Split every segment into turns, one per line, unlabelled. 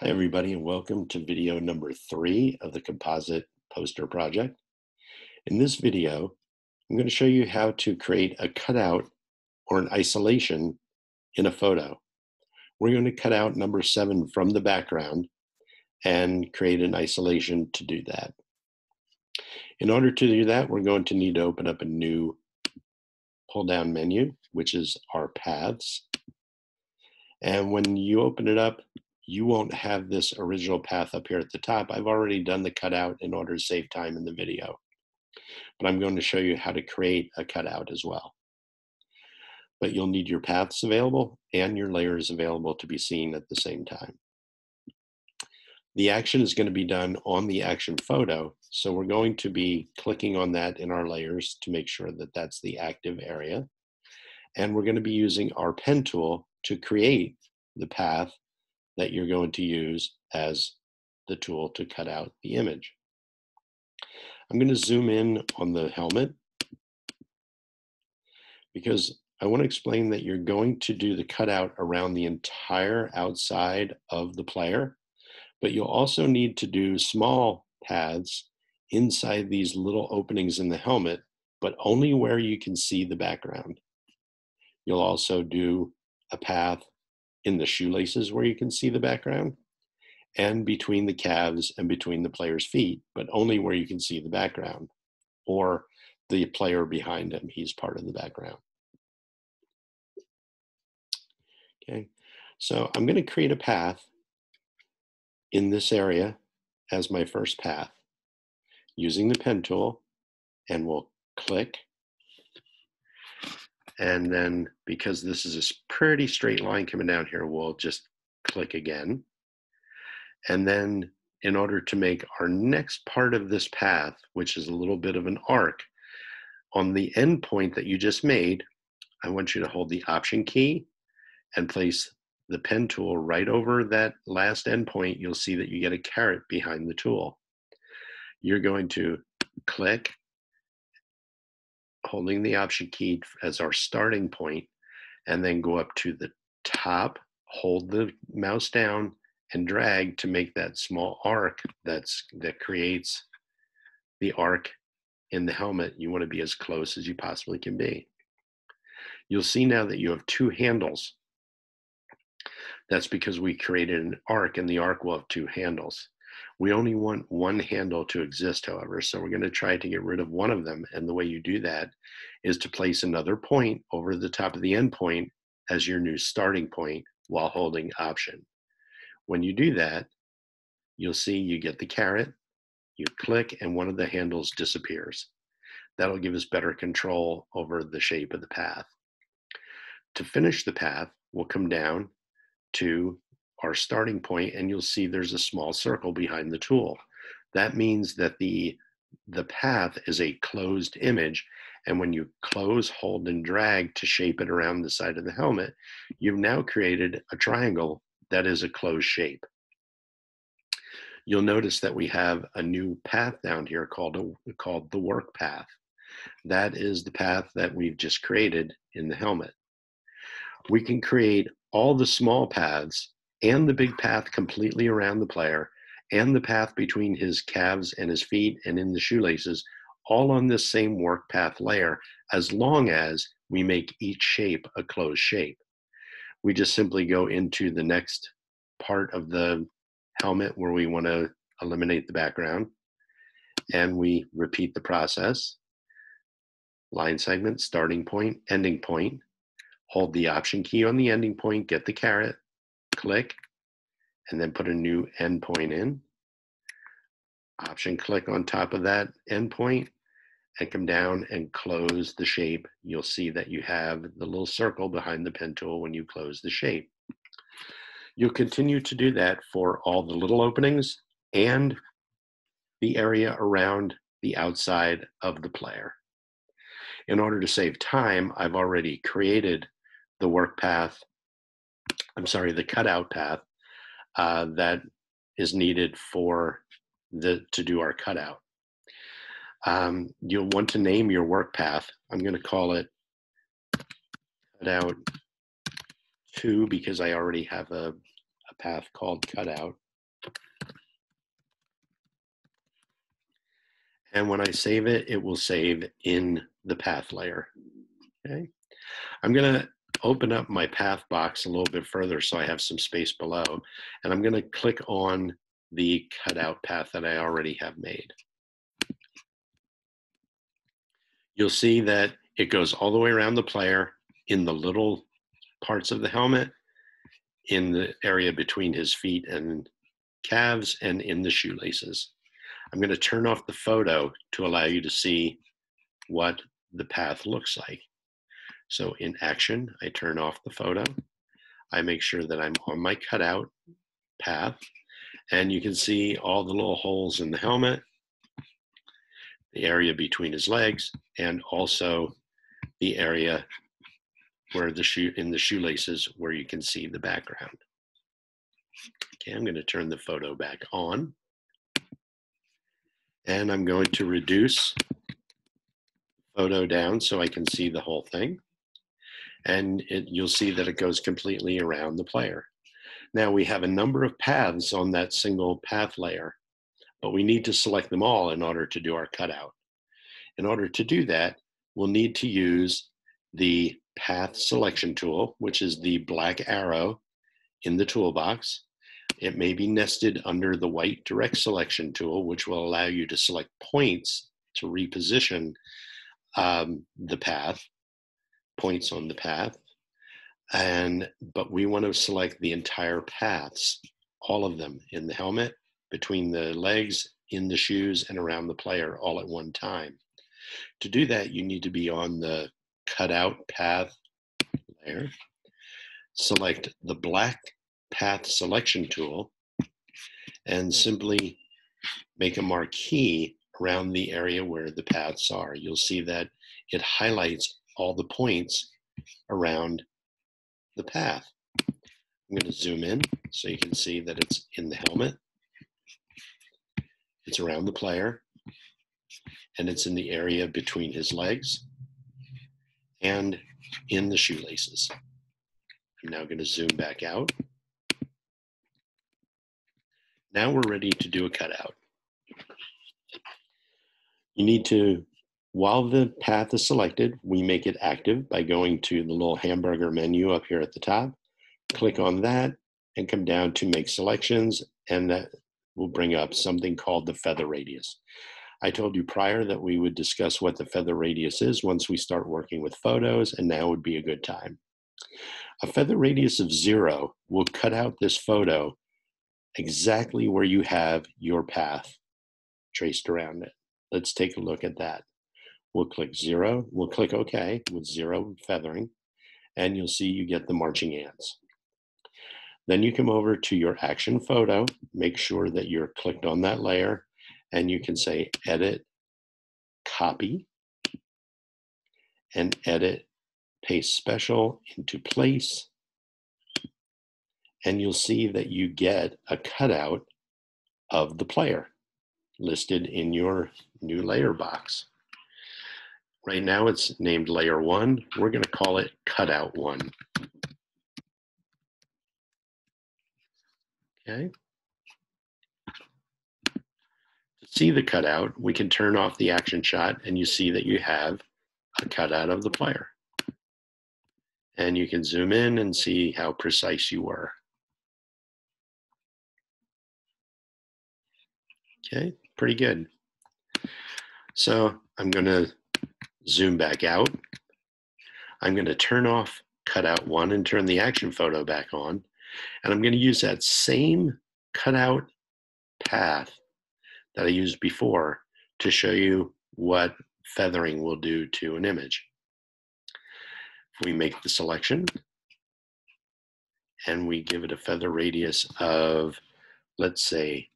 Hi, everybody, and welcome to video number 3 of the Composite poster project. In this video, I'm going to show you how to create a cutout or an isolation in a photo. We're going to cut out number 7 from the background and create an isolation to do that. In order to do that, we're going to need to open up a new pull-down menu, which is our paths. And when you open it up, you won't have this original path up here at the top. I've already done the cutout in order to save time in the video, but I'm going to show you how to create a cutout as well. But you'll need your paths available and your layers available to be seen at the same time. The action is going to be done on the action photo, so we're going to be clicking on that in our layers to make sure that that's the active area. And we're going to be using our pen tool to create the path that you're going to use as the tool to cut out the image. I'm going to zoom in on the helmet because I want to explain that you're going to do the cutout around the entire outside of the player, but you'll also need to do small paths inside these little openings in the helmet, but only where you can see the background. You'll also do a path in the shoelaces where you can see the background, and between the calves and between the player's feet, but only where you can see the background, or the player behind him, he's part of the background. Okay, so I'm going to create a path in this area as my first path using the pen tool, and we'll click. And then because this is a pretty straight line coming down here, we'll just click again. And then in order to make our next part of this path, which is a little bit of an arc, on the end point that you just made, I want you to hold the Option key and place the pen tool right over that last end point. You'll see that you get a caret behind the tool. You're going to click, holding the Option key as our starting point, and then go up to the top, hold the mouse down, and drag to make that small arc that creates the arc in the helmet. You want to be as close as you possibly can be. You'll see now that you have 2 handles. That's because we created an arc, and the arc will have 2 handles. We only want one handle to exist, however, so we're going to try to get rid of one of them, and the way you do that is to place another point over the top of the end point as your new starting point while holding Option. When you do that, you'll see you get the caret, you click, and one of the handles disappears. That'll give us better control over the shape of the path. To finish the path, we'll come down to our starting point, and you'll see there's a small circle behind the tool. That means that the path is a closed image, and when you close, hold, and drag to shape it around the side of the helmet, you've now created a triangle that is a closed shape. You'll notice that we have a new path down here called the work path. That is the path that we've just created in the helmet. We can create all the small paths and the big path completely around the player, and the path between his calves and his feet and in the shoelaces, all on this same work path layer, as long as we make each shape a closed shape. We just simply go into the next part of the helmet where we want to eliminate the background, and we repeat the process. Line segment, starting point, ending point. Hold the Option key on the ending point, get the caret, click, and then put a new end point in. Option click on top of that end point and come down and close the shape. You'll see that you have the little circle behind the pen tool when you close the shape. You'll continue to do that for all the little openings and the area around the outside of the player. In order to save time, I've already created the the cutout path that is needed to do our cutout. You'll want to name your work path. I'm going to call it Cutout 2 because I already have a path called Cutout. And when I save it, it will save in the path layer. Okay. I'm going to open up my path box a little bit further so I have some space below. And I'm going to click on the cutout path that I already have made. You'll see that it goes all the way around the player in the little parts of the helmet, in the area between his feet and calves, and in the shoelaces. I'm going to turn off the photo to allow you to see what the path looks like. So in action, I turn off the photo. I make sure that I'm on my cutout path, and you can see all the little holes in the helmet, the area between his legs, and also the area where in the shoelaces where you can see the background. Okay, I'm going to turn the photo back on, and I'm going to reduce photo down so I can see the whole thing. And you'll see that it goes completely around the player. Now we have a number of paths on that single path layer, but we need to select them all in order to do our cutout. In order to do that, we'll need to use the path selection tool, which is the black arrow in the toolbox. It may be nested under the white direct selection tool, which will allow you to select points to reposition the path, points on the path. But we want to select the entire paths, all of them, in the helmet, between the legs, in the shoes, and around the player all at one time. To do that, you need to be on the cutout path layer, select the black path selection tool, and simply make a marquee around the area where the paths are. You'll see that it highlights all the points around the path. I'm going to zoom in so you can see that it's in the helmet, it's around the player, and it's in the area between his legs and in the shoelaces. I'm now going to zoom back out. Now we're ready to do a cutout. You need to, while the path is selected, we make it active by going to the little hamburger menu up here at the top, click on that, and come down to make selections, and that will bring up something called the feather radius. I told you prior that we would discuss what the feather radius is once we start working with photos, and now would be a good time. A feather radius of 0 will cut out this photo exactly where you have your path traced around it. Let's take a look at that. We'll click 0, we'll click OK with 0 feathering, and you'll see you get the marching ants. Then you come over to your action photo, make sure that you're clicked on that layer, and you can say edit, copy, and edit, paste special into place. And you'll see that you get a cutout of the player listed in your new layer box. Right now it's named layer 1. We're going to call it cutout 1. Okay. To see the cutout, we can turn off the action shot, and you see that you have a cutout of the player. And you can zoom in and see how precise you were. Okay, pretty good. So I'm going to zoom back out. I'm going to turn off cutout 1 and turn the action photo back on. And I'm going to use that same cutout path that I used before to show you what feathering will do to an image. If we make the selection and we give it a feather radius of, let's say,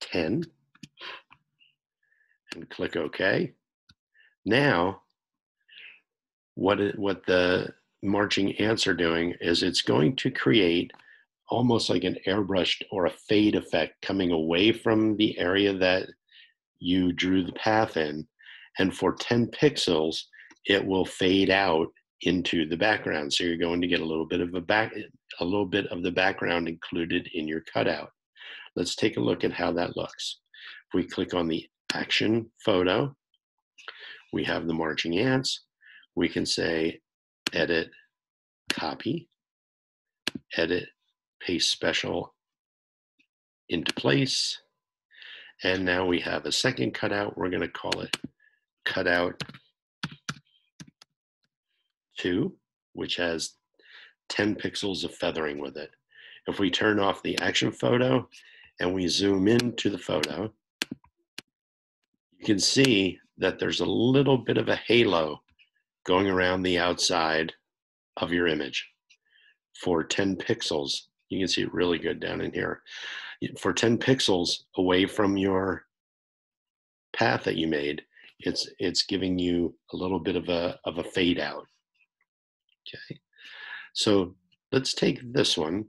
10, and click OK. Now, what the marching ants are doing is it's going to create almost like an airbrushed or a fade effect coming away from the area that you drew the path in. And for 10 pixels, it will fade out into the background. So you're going to get a little bit of the background included in your cutout. Let's take a look at how that looks. If we click on the action photo, we have the marching ants. We can say edit, copy, edit, paste special into place. And now we have a second cutout. We're going to call it Cutout 2, which has 10 pixels of feathering with it. If we turn off the action photo and we zoom into the photo, you can see that there's a little bit of a halo going around the outside of your image. For 10 pixels, you can see it really good down in here. For 10 pixels away from your path that you made, it's giving you a little bit of a fade out. Okay, so let's take this one,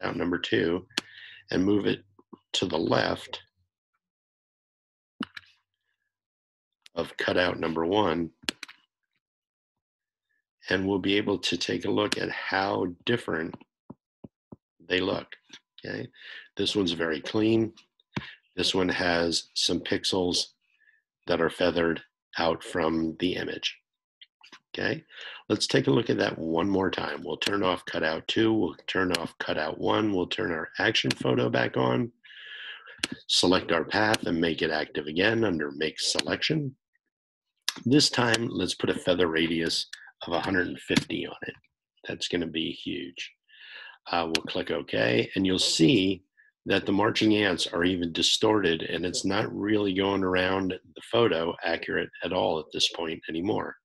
out number 2, and move it to the left of cutout number 1, and we'll be able to take a look at how different they look. Okay, this one's very clean. This one has some pixels that are feathered out from the image. Okay, let's take a look at that one more time. We'll turn off cutout 2, we'll turn off cutout 1, we'll turn our action photo back on, select our path and make it active again under make selection. This time, let's put a feather radius of 150 on it. That's going to be huge. We'll click OK, and you'll see that the marching ants are even distorted, and it's not really going around the photo accurate at all at this point anymore.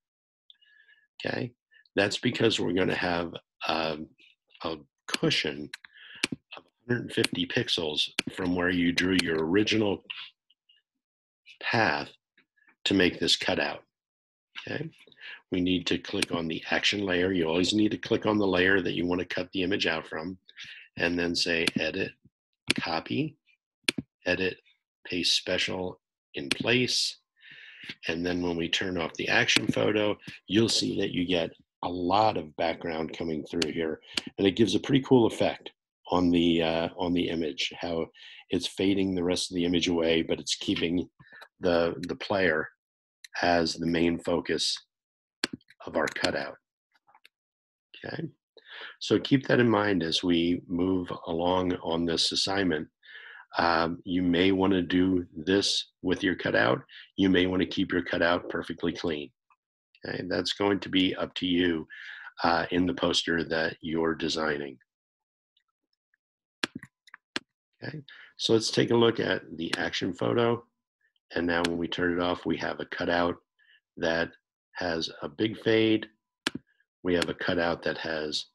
Okay, that's because we're going to have a cushion of 150 pixels from where you drew your original path to make this cutout. Okay, we need to click on the action layer. You always need to click on the layer that you want to cut the image out from, and then say edit, copy, edit, paste special in place. And then when we turn off the action photo, you'll see that you get a lot of background coming through here, and it gives a pretty cool effect on the image, how it's fading the rest of the image away, but it's keeping the player as the main focus of our cutout. Okay, so keep that in mind as we move along on this assignment. You may want to do this with your cutout. You may want to keep your cutout perfectly clean. Okay, that's going to be up to you in the poster that you're designing. Okay, so let's take a look at the action photo. And now when we turn it off, we have a cutout that has a big fade. We have a cutout that has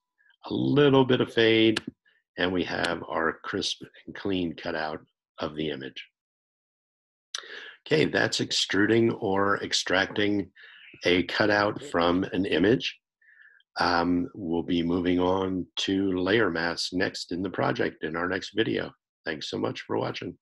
a little bit of fade, and we have our crisp and clean cutout of the image. Okay, that's extruding or extracting a cutout from an image. We'll be moving on to layer masks next in the project in our next video. Thanks so much for watching.